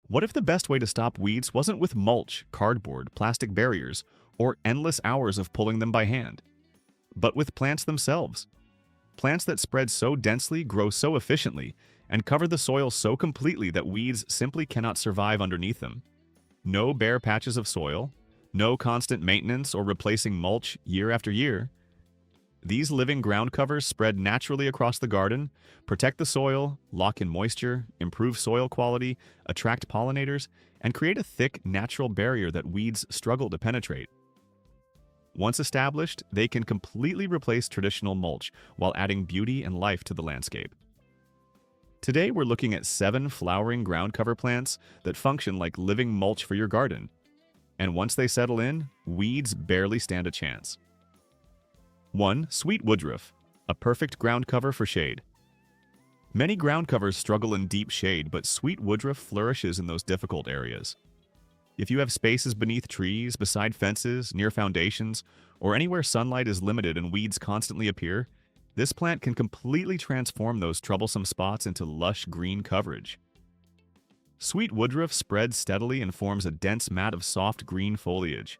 What if the best way to stop weeds wasn't with mulch, cardboard, plastic barriers, or endless hours of pulling them by hand, but with plants themselves? Plants that spread so densely, grow so efficiently, and cover the soil so completely that weeds simply cannot survive underneath them. No bare patches of soil, no constant maintenance or replacing mulch year after year. These living ground covers spread naturally across the garden, protect the soil, lock in moisture, improve soil quality, attract pollinators, and create a thick, natural barrier that weeds struggle to penetrate. Once established, they can completely replace traditional mulch while adding beauty and life to the landscape. Today, we're looking at 7 flowering ground cover plants that function like living mulch for your garden. And once they settle in, weeds barely stand a chance. 1. Sweet woodruff, a perfect ground cover for shade. Many ground covers struggle in deep shade, but sweet woodruff flourishes in those difficult areas. If you have spaces beneath trees, beside fences, near foundations, or anywhere sunlight is limited and weeds constantly appear, this plant can completely transform those troublesome spots into lush green coverage. Sweet woodruff spreads steadily and forms a dense mat of soft green foliage.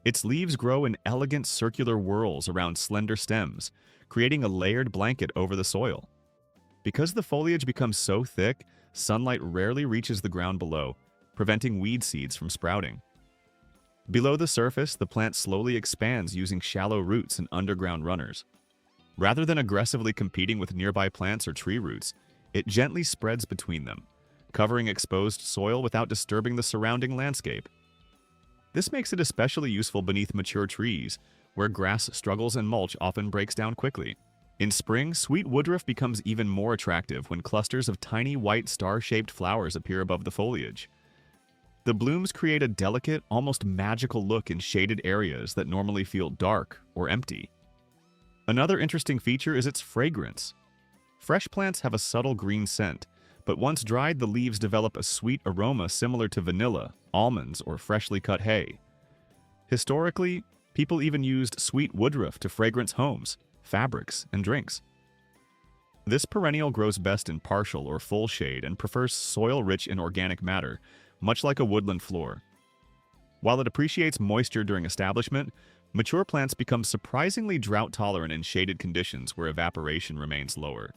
Its leaves grow in elegant circular whorls around slender stems, creating a layered blanket over the soil. Because the foliage becomes so thick, sunlight rarely reaches the ground below, preventing weed seeds from sprouting. Below the surface, the plant slowly expands using shallow roots and underground runners. Rather than aggressively competing with nearby plants or tree roots, it gently spreads between them, covering exposed soil without disturbing the surrounding landscape. This makes it especially useful beneath mature trees, where grass struggles and mulch often breaks down quickly. In spring, sweet woodruff becomes even more attractive when clusters of tiny white star-shaped flowers appear above the foliage. The blooms create a delicate, almost magical look in shaded areas that normally feel dark or empty. Another interesting feature is its fragrance. Fresh plants have a subtle green scent, but once dried, the leaves develop a sweet aroma similar to vanilla, almonds, or freshly cut hay. Historically, people even used sweet woodruff to fragrance homes, fabrics, and drinks. This perennial grows best in partial or full shade and prefers soil rich in organic matter, much like a woodland floor. While it appreciates moisture during establishment, mature plants become surprisingly drought-tolerant in shaded conditions where evaporation remains lower.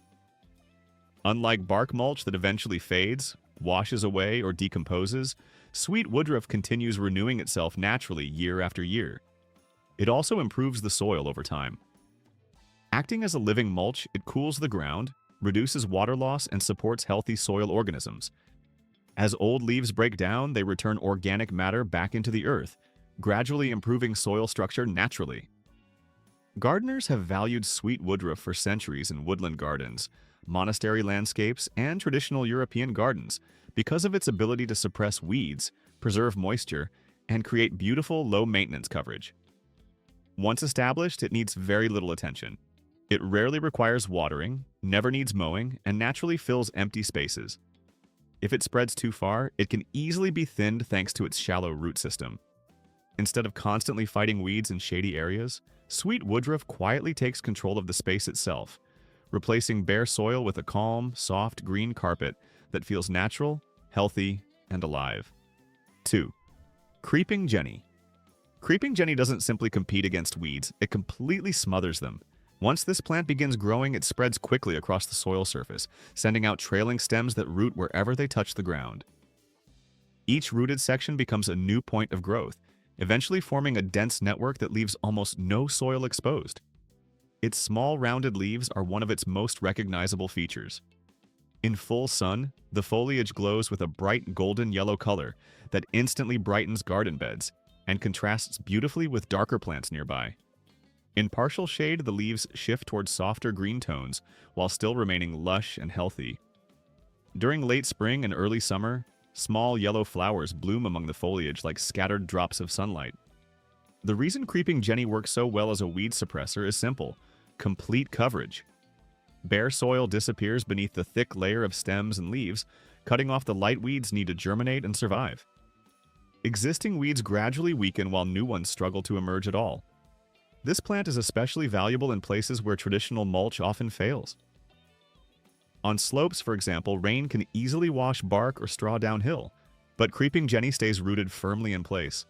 Unlike bark mulch that eventually fades, washes away, or decomposes, sweet woodruff continues renewing itself naturally year after year. It also improves the soil over time. Acting as a living mulch, it cools the ground, reduces water loss, and supports healthy soil organisms. As old leaves break down, they return organic matter back into the earth, gradually improving soil structure naturally. Gardeners have valued sweet woodruff for centuries in woodland gardens, monastery landscapes, and traditional European gardens because of its ability to suppress weeds, preserve moisture, and create beautiful, low-maintenance coverage. Once established, it needs very little attention. It rarely requires watering, never needs mowing, and naturally fills empty spaces. If it spreads too far, it can easily be thinned thanks to its shallow root system. Instead of constantly fighting weeds in shady areas, sweet woodruff quietly takes control of the space itself, replacing bare soil with a calm, soft green carpet that feels natural, healthy, and alive. 2. Creeping Jenny. Creeping Jenny doesn't simply compete against weeds, it completely smothers them. Once this plant begins growing, it spreads quickly across the soil surface, sending out trailing stems that root wherever they touch the ground. Each rooted section becomes a new point of growth, eventually forming a dense network that leaves almost no soil exposed. Its small rounded leaves are one of its most recognizable features. In full sun, the foliage glows with a bright golden yellow color that instantly brightens garden beds and contrasts beautifully with darker plants nearby. In partial shade, the leaves shift towards softer green tones while still remaining lush and healthy. During late spring and early summer, small yellow flowers bloom among the foliage like scattered drops of sunlight. The reason Creeping Jenny works so well as a weed suppressor is simple: complete coverage. Bare soil disappears beneath the thick layer of stems and leaves, cutting off the light weeds needed to germinate and survive. Existing weeds gradually weaken while new ones struggle to emerge at all. This plant is especially valuable in places where traditional mulch often fails. On slopes, for example, rain can easily wash bark or straw downhill, But creeping jenny stays rooted firmly in place.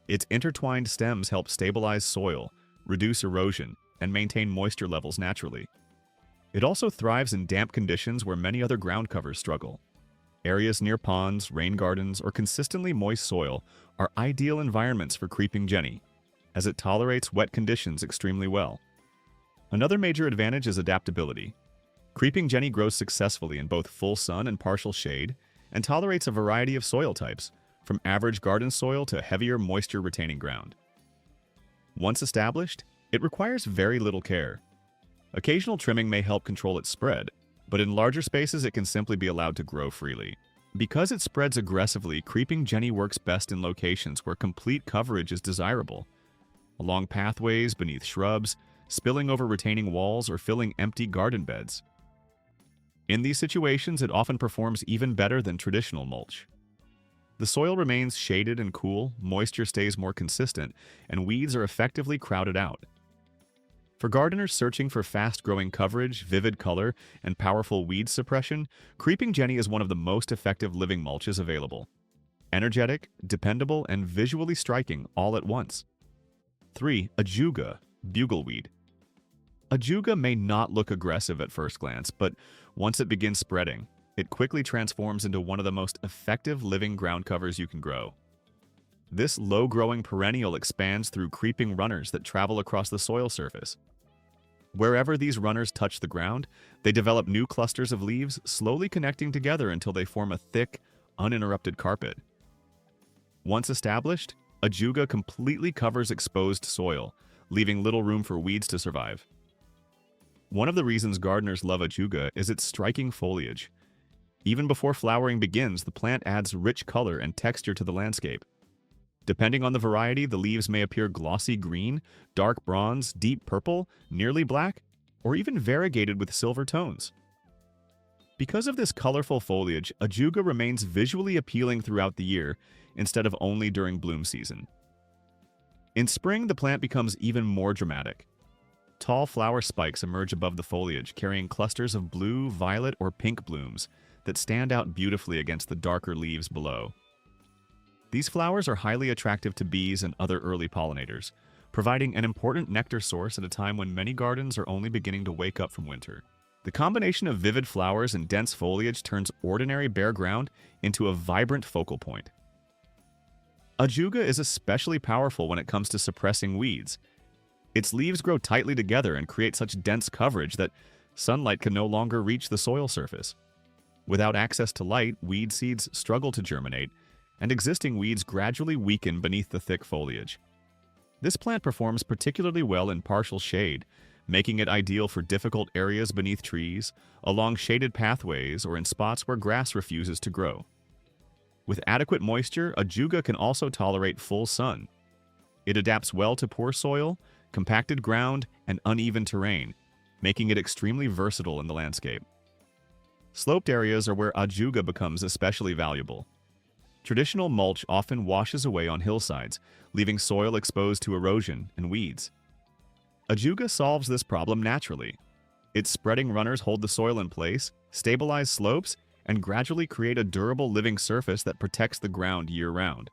Its intertwined stems help stabilize soil, reduce erosion, and maintain moisture levels naturally. It also thrives in damp conditions where many other ground covers struggle. Areas near ponds, rain gardens, or consistently moist soil are ideal environments for creeping jenny, as it tolerates wet conditions extremely well. Another major advantage is adaptability. Creeping jenny grows successfully in both full sun and partial shade, and tolerates a variety of soil types, from average garden soil to heavier moisture-retaining ground. Once established, it requires very little care. Occasional trimming may help control its spread, but in larger spaces it can simply be allowed to grow freely. Because it spreads aggressively, creeping jenny works best in locations where complete coverage is desirable, along pathways, beneath shrubs, spilling over retaining walls, or filling empty garden beds. In these situations, it often performs even better than traditional mulch. The soil remains shaded and cool, moisture stays more consistent, and weeds are effectively crowded out. For gardeners searching for fast-growing coverage, vivid color, and powerful weed suppression, creeping jenny is one of the most effective living mulches available. Energetic, dependable, and visually striking all at once. 3. Ajuga, bugleweed. Ajuga may not look aggressive at first glance, but once it begins spreading, it quickly transforms into one of the most effective living ground covers you can grow. This low-growing perennial expands through creeping runners that travel across the soil surface. Wherever these runners touch the ground, they develop new clusters of leaves, slowly connecting together until they form a thick, uninterrupted carpet. Once established, ajuga completely covers exposed soil, leaving little room for weeds to survive. One of the reasons gardeners love ajuga is its striking foliage. Even before flowering begins, the plant adds rich color and texture to the landscape. Depending on the variety, the leaves may appear glossy green, dark bronze, deep purple, nearly black, or even variegated with silver tones. Because of this colorful foliage, ajuga remains visually appealing throughout the year instead of only during bloom season. In spring, the plant becomes even more dramatic. Tall flower spikes emerge above the foliage, carrying clusters of blue, violet, or pink blooms that stand out beautifully against the darker leaves below. These flowers are highly attractive to bees and other early pollinators, providing an important nectar source at a time when many gardens are only beginning to wake up from winter. The combination of vivid flowers and dense foliage turns ordinary bare ground into a vibrant focal point. Ajuga is especially powerful when it comes to suppressing weeds. Its leaves grow tightly together and create such dense coverage that sunlight can no longer reach the soil surface. Without access to light, weed seeds struggle to germinate, and existing weeds gradually weaken beneath the thick foliage. This plant performs particularly well in partial shade, making it ideal for difficult areas beneath trees, along shaded pathways, or in spots where grass refuses to grow. With adequate moisture, ajuga can also tolerate full sun. It adapts well to poor soil, compacted ground, and uneven terrain, making it extremely versatile in the landscape. Sloped areas are where ajuga becomes especially valuable. Traditional mulch often washes away on hillsides, leaving soil exposed to erosion and weeds. Ajuga solves this problem naturally. Its spreading runners hold the soil in place, stabilize slopes, and gradually create a durable living surface that protects the ground year-round.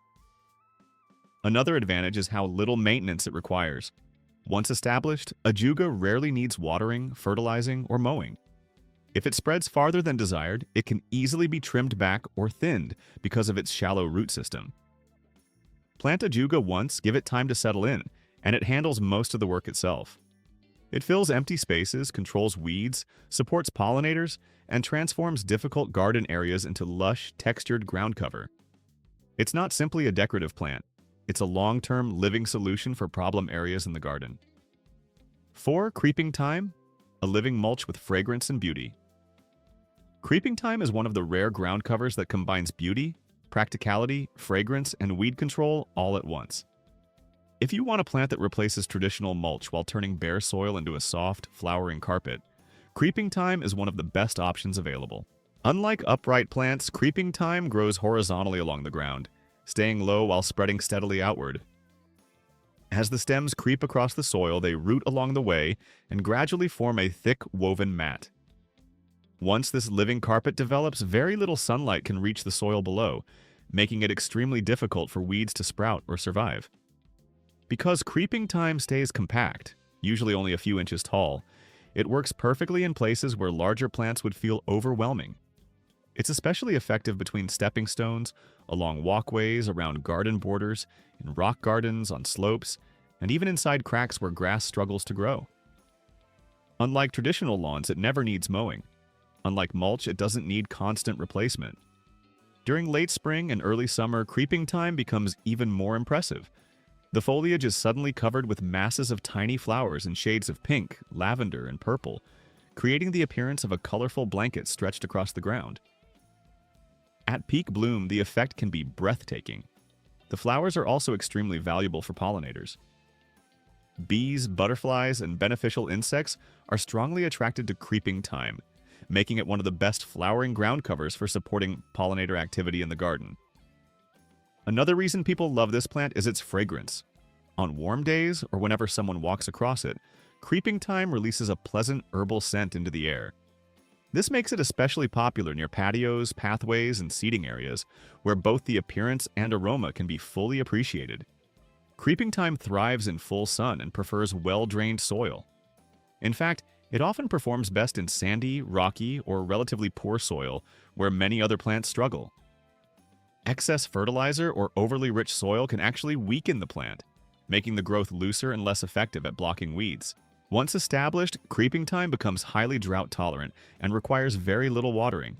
Another advantage is how little maintenance it requires. Once established, ajuga rarely needs watering, fertilizing, or mowing. If it spreads farther than desired, it can easily be trimmed back or thinned because of its shallow root system. Plant ajuga once, give it time to settle in, and it handles most of the work itself. It fills empty spaces, controls weeds, supports pollinators, and transforms difficult garden areas into lush, textured ground cover. It's not simply a decorative plant. It's a long-term living solution for problem areas in the garden. 4. Creeping thyme, a living mulch with fragrance and beauty. Creeping thyme is one of the rare ground covers that combines beauty, practicality, fragrance, and weed control all at once. If you want a plant that replaces traditional mulch while turning bare soil into a soft, flowering carpet, creeping thyme is one of the best options available. Unlike upright plants, creeping thyme grows horizontally along the ground, staying low while spreading steadily outward. As the stems creep across the soil, they root along the way and gradually form a thick, woven mat. Once this living carpet develops, very little sunlight can reach the soil below, making it extremely difficult for weeds to sprout or survive. Because creeping thyme stays compact, usually only a few inches tall, it works perfectly in places where larger plants would feel overwhelming. It's especially effective between stepping stones, along walkways, around garden borders, in rock gardens, on slopes, and even inside cracks where grass struggles to grow. Unlike traditional lawns, it never needs mowing. Unlike mulch, it doesn't need constant replacement. During late spring and early summer, creeping thyme becomes even more impressive. The foliage is suddenly covered with masses of tiny flowers in shades of pink, lavender, and purple, creating the appearance of a colorful blanket stretched across the ground. At peak bloom, the effect can be breathtaking. The flowers are also extremely valuable for pollinators. Bees, butterflies, and beneficial insects are strongly attracted to creeping thyme, making it one of the best flowering ground covers for supporting pollinator activity in the garden. Another reason people love this plant is its fragrance. On warm days, or whenever someone walks across it, creeping thyme releases a pleasant herbal scent into the air. This makes it especially popular near patios, pathways, and seating areas, where both the appearance and aroma can be fully appreciated. Creeping thyme thrives in full sun and prefers well-drained soil. In fact, it often performs best in sandy, rocky, or relatively poor soil, where many other plants struggle. Excess fertilizer or overly rich soil can actually weaken the plant, making the growth looser and less effective at blocking weeds. Once established, creeping thyme becomes highly drought-tolerant and requires very little watering.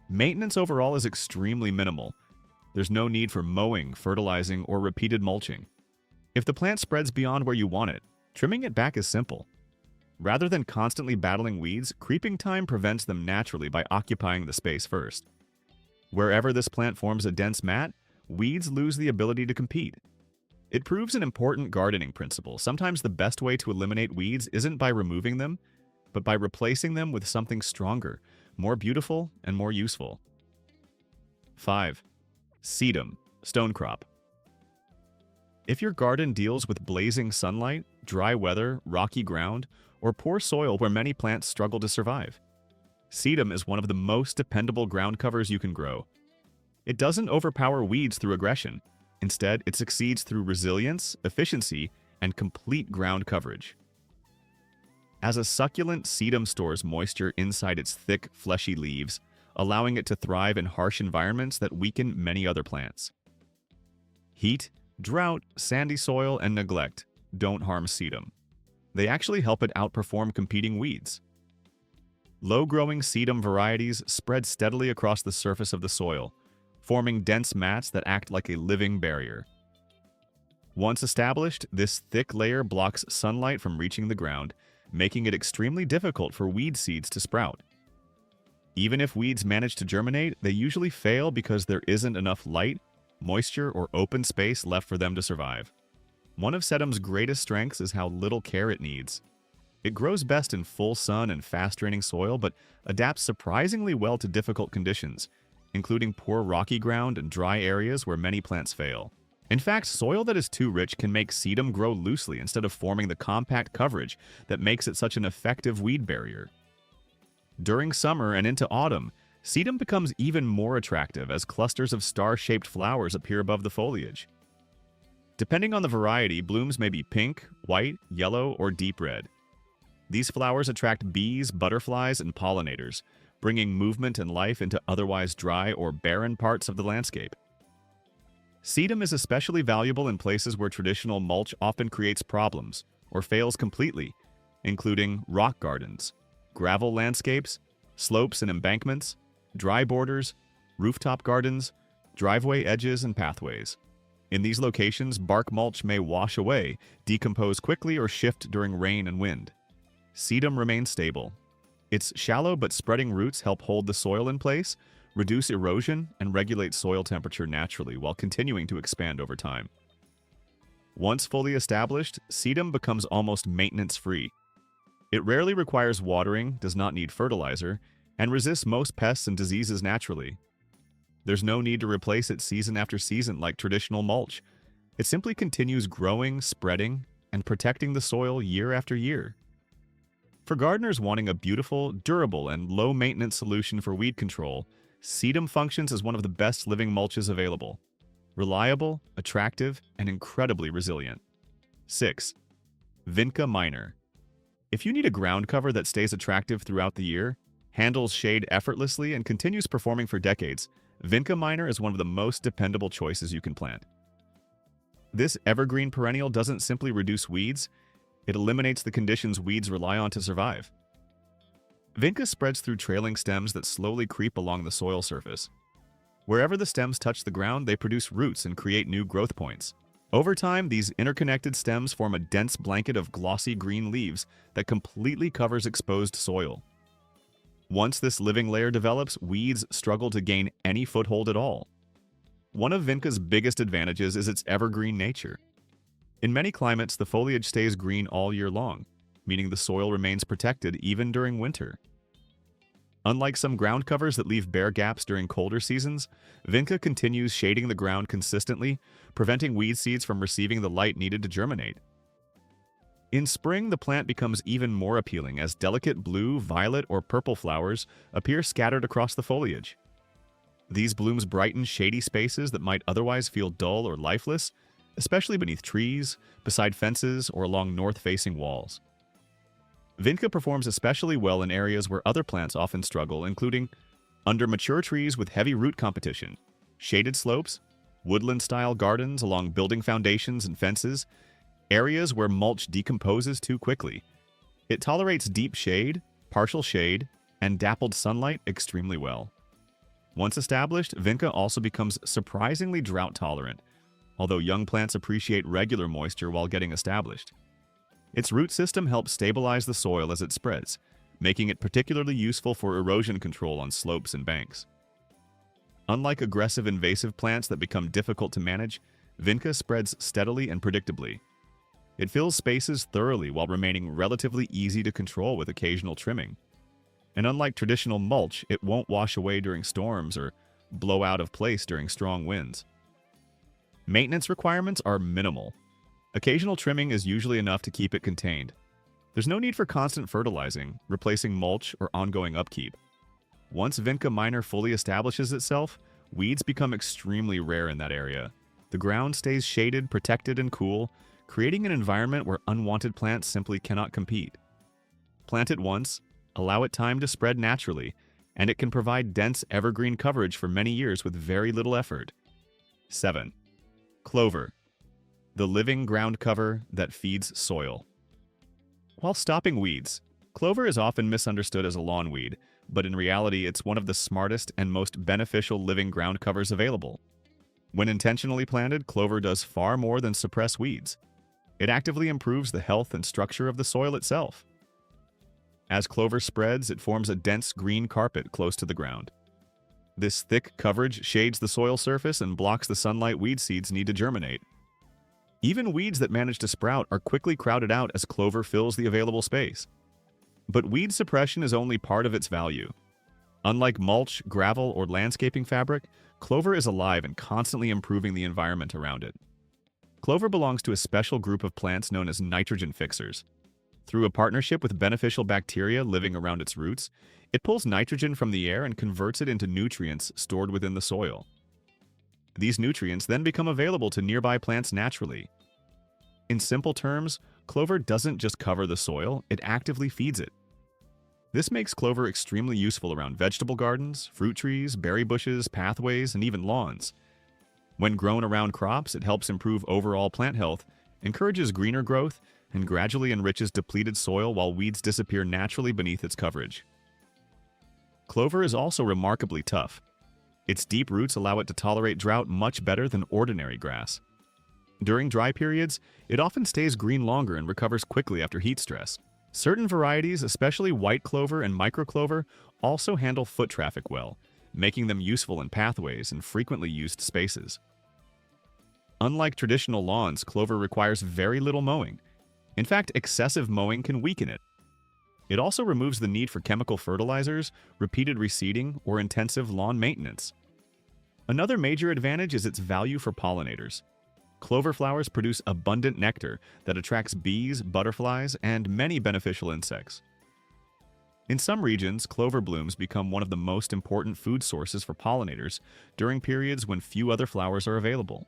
Maintenance overall is extremely minimal. There's no need for mowing, fertilizing, or repeated mulching. If the plant spreads beyond where you want it, trimming it back is simple. Rather than constantly battling weeds, creeping thyme prevents them naturally by occupying the space first. Wherever this plant forms a dense mat, weeds lose the ability to compete. It proves an important gardening principle. Sometimes the best way to eliminate weeds isn't by removing them, but by replacing them with something stronger, more beautiful, and more useful. 5. Sedum, stone crop. If your garden deals with blazing sunlight, dry weather, rocky ground, or poor soil where many plants struggle to survive, sedum is one of the most dependable ground covers you can grow. It doesn't overpower weeds through aggression. Instead, it succeeds through resilience, efficiency, and complete ground coverage. As a succulent, sedum stores moisture inside its thick, fleshy leaves, allowing it to thrive in harsh environments that weaken many other plants. Heat, drought, sandy soil, and neglect don't harm sedum. They actually help it outperform competing weeds. Low-growing sedum varieties spread steadily across the surface of the soil, forming dense mats that act like a living barrier. Once established, this thick layer blocks sunlight from reaching the ground, making it extremely difficult for weed seeds to sprout. Even if weeds manage to germinate, they usually fail because there isn't enough light, moisture, or open space left for them to survive. One of sedum's greatest strengths is how little care it needs. It grows best in full sun and fast-draining soil, but adapts surprisingly well to difficult conditions, including poor rocky ground and dry areas where many plants fail. In fact, soil that is too rich can make sedum grow loosely instead of forming the compact coverage that makes it such an effective weed barrier. During summer and into autumn, sedum becomes even more attractive as clusters of star-shaped flowers appear above the foliage. Depending on the variety, blooms may be pink, white, yellow, or deep red. These flowers attract bees, butterflies, and pollinators, bringing movement and life into otherwise dry or barren parts of the landscape. Sedum is especially valuable in places where traditional mulch often creates problems or fails completely, including rock gardens, gravel landscapes, slopes and embankments, dry borders, rooftop gardens, driveway edges, and pathways. In these locations, bark mulch may wash away, decompose quickly, or shift during rain and wind. Sedum remains stable. Its shallow but spreading roots help hold the soil in place, reduce erosion, and regulate soil temperature naturally while continuing to expand over time. Once fully established, sedum becomes almost maintenance-free. It rarely requires watering, does not need fertilizer, and resists most pests and diseases naturally. There's no need to replace it season after season like traditional mulch. It simply continues growing, spreading, and protecting the soil year after year. For gardeners wanting a beautiful, durable, and low-maintenance solution for weed control, Sedum functions as one of the best living mulches available. Reliable, attractive, and incredibly resilient. 6. Vinca minor. If you need a ground cover that stays attractive throughout the year, handles shade effortlessly, and continues performing for decades, Vinca minor is one of the most dependable choices you can plant. This evergreen perennial doesn't simply reduce weeds, it eliminates the conditions weeds rely on to survive. Vinca spreads through trailing stems that slowly creep along the soil surface. Wherever the stems touch the ground, they produce roots and create new growth points. Over time, these interconnected stems form a dense blanket of glossy green leaves that completely covers exposed soil. Once this living layer develops, weeds struggle to gain any foothold at all. One of Vinca's biggest advantages is its evergreen nature. In many climates, the foliage stays green all year long, meaning the soil remains protected even during winter. Unlike some ground covers that leave bare gaps during colder seasons, Vinca continues shading the ground consistently, preventing weed seeds from receiving the light needed to germinate. In spring, the plant becomes even more appealing as delicate blue, violet, or purple flowers appear scattered across the foliage. These blooms brighten shady spaces that might otherwise feel dull or lifeless, especially beneath trees, beside fences, or along north-facing walls. Vinca performs especially well in areas where other plants often struggle, including under mature trees with heavy root competition, shaded slopes, woodland-style gardens along building foundations and fences, areas where mulch decomposes too quickly. It tolerates deep shade, partial shade, and dappled sunlight extremely well. Once established, Vinca also becomes surprisingly drought-tolerant, although young plants appreciate regular moisture while getting established. Its root system helps stabilize the soil as it spreads, making it particularly useful for erosion control on slopes and banks. Unlike aggressive invasive plants that become difficult to manage, Vinca spreads steadily and predictably. It fills spaces thoroughly while remaining relatively easy to control with occasional trimming. And unlike traditional mulch, it won't wash away during storms or blow out of place during strong winds. Maintenance requirements are minimal. Occasional trimming is usually enough to keep it contained. There's no need for constant fertilizing, replacing mulch, or ongoing upkeep. Once Vinca minor fully establishes itself, weeds become extremely rare in that area. The ground stays shaded, protected, and cool, creating an environment where unwanted plants simply cannot compete. Plant it once, allow it time to spread naturally, and it can provide dense evergreen coverage for many years with very little effort. 7. Clover. The living ground cover that feeds soil. While stopping weeds, clover is often misunderstood as a lawn weed, but in reality it's one of the smartest and most beneficial living ground covers available. When intentionally planted, clover does far more than suppress weeds. It actively improves the health and structure of the soil itself. As clover spreads, it forms a dense green carpet close to the ground. This thick coverage shades the soil surface and blocks the sunlight weed seeds need to germinate. Even weeds that manage to sprout are quickly crowded out as clover fills the available space. But weed suppression is only part of its value. Unlike mulch, gravel, or landscaping fabric, clover is alive and constantly improving the environment around it. Clover belongs to a special group of plants known as nitrogen fixers. Through a partnership with beneficial bacteria living around its roots, it pulls nitrogen from the air and converts it into nutrients stored within the soil. These nutrients then become available to nearby plants naturally. In simple terms, clover doesn't just cover the soil, it actively feeds it. This makes clover extremely useful around vegetable gardens, fruit trees, berry bushes, pathways, and even lawns. When grown around crops, it helps improve overall plant health, encourages greener growth, and gradually enriches depleted soil while weeds disappear naturally beneath its coverage. Clover is also remarkably tough. Its deep roots allow it to tolerate drought much better than ordinary grass. During dry periods, it often stays green longer and recovers quickly after heat stress. Certain varieties, especially white clover and microclover, also handle foot traffic well, making them useful in pathways and frequently used spaces. Unlike traditional lawns, clover requires very little mowing. In fact, excessive mowing can weaken it. It also removes the need for chemical fertilizers, repeated reseeding, or intensive lawn maintenance. Another major advantage is its value for pollinators. Clover flowers produce abundant nectar that attracts bees, butterflies, and many beneficial insects. In some regions, clover blooms become one of the most important food sources for pollinators during periods when few other flowers are available.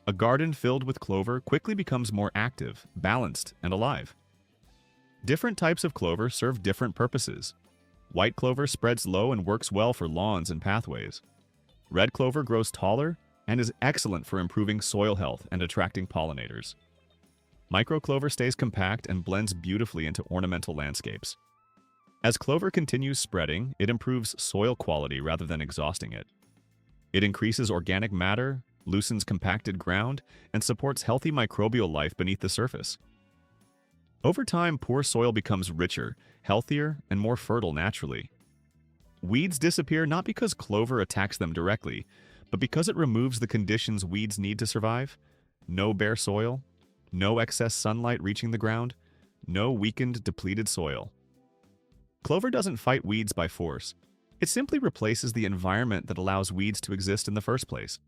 A garden filled with clover quickly becomes more active, balanced, and alive. Different types of clover serve different purposes. White clover spreads low and works well for lawns and pathways. Red clover grows taller and is excellent for improving soil health and attracting pollinators. Microclover stays compact and blends beautifully into ornamental landscapes. As clover continues spreading, it improves soil quality rather than exhausting it. It increases organic matter, loosens compacted ground, and supports healthy microbial life beneath the surface. Over time, poor soil becomes richer, healthier, and more fertile naturally. Weeds disappear not because clover attacks them directly, but because it removes the conditions weeds need to survive: no bare soil, no excess sunlight reaching the ground, no weakened, depleted soil. Clover doesn't fight weeds by force. It simply replaces the environment that allows weeds to exist in the first place.